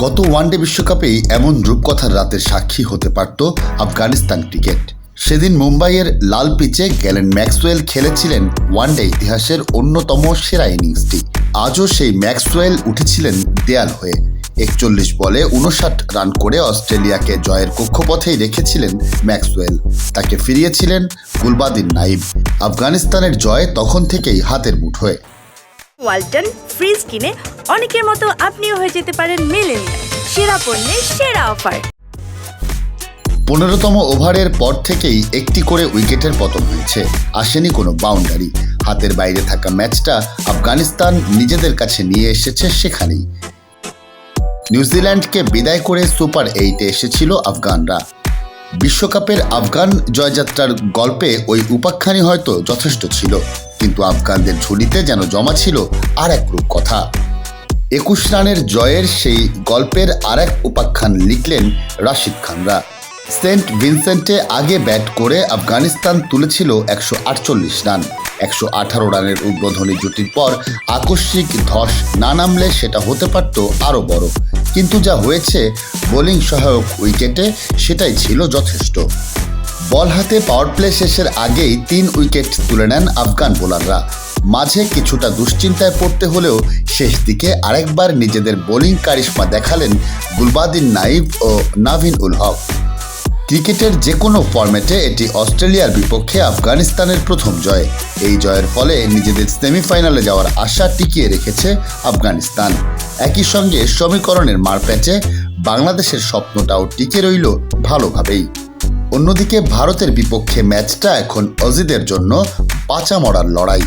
গত ওয়ানডে বিশ্বকাপেই এমন রূপকথার রাতের সাক্ষী হতে পারত আফগানিস্তান ক্রিকেট। সেদিন মুম্বাইয়ের লাল পিচে গ্যালেন ম্যাক্সওয়েল খেলেছিলেন ওয়ানডে ইতিহাসের অন্যতম সেরা ইনিংসটি। আজও সেই ম্যাক্সওয়েল উঠেছিলেন দেয়াল হয়ে। 41 বলে 59 রান করে অস্ট্রেলিয়াকে জয়ের কক্ষপথেই রেখেছিলেন ম্যাক্সওয়েল। তাকে ফিরিয়েছিলেন গুলবাদিন নাইব। আফগানিস্তানের জয় তখন থেকেই হাতের মুঠোয়। ওয়ালটন ফ্রিজ কিনে অনেকের মতো আপনিও হয়ে যেতে পারেন মিলেনিয়াল। সেরা পণ্যের সেরা অফার। 15তম ওভারের পর থেকেই একটি করে উইকেটের পতন হয়েছে, আসেনি কোনো বাউন্ডারি। হাতের বাইরে থাকা ম্যাচটা আফগানিস্তান নিজেদের কাছে নিয়ে এসেছে সেখানেই। নিউজিল্যান্ডকে বিদায় করে সুপার 8-এ এসেছিল আফগানরা। বিশ্বকাপের আফগান জয়যাত্রার গল্পে ওই উপাখ্যানই হয়তো যথেষ্ট ছিল, কিন্তু আফগানদের ঝুলিতে যেন জমা ছিল আর এক রূপকথা। 21 রানের জয়ের সেই গল্পের আর এক উপাখ্যান লিখলেন রাশিদ খানরা। সেন্ট ভিনসেন্টে আগে ব্যাট করে আফগানিস্তান তুলেছিল 148 রান। 118 রানের উদ্বোধনী জুটির পর আকস্মিক ধস না নামলে সেটা হতে পারত আরও বড়, কিন্তু যা হয়েছে বোলিং সহায়ক উইকেটে সেটাই ছিল যথেষ্ট। বল হাতে পাওয়ার প্লে শেষের আগেই 3 উইকেট তুলে নেন আফগান বোলাররা। মাঝে কিছুটা দুশ্চিন্তায় পড়তে হলেও শেষ দিকে আরেকবার নিজেদের বোলিং কারিশমা দেখালেন গুলবাদিন নাইব ও নাভিন উল হক। ক্রিকেটের যে কোনো ফরম্যাটে এটি অস্ট্রেলিয়ার বিপক্ষে আফগানিস্তানের প্রথম জয়। এই জয়ের ফলে নিজেদের সেমিফাইনালে যাওয়ার আশা টিকিয়ে রেখেছে আফগানিস্তান। একই সঙ্গে সমীকরণের মারপ্যাচে বাংলাদেশের স্বপ্নটাও টিকে রইল ভালোভাবেই। অন্যদিকে ভারতের বিপক্ষে ম্যাচটা এখন অজিদের জন্য বাঁচা মরার লড়াই।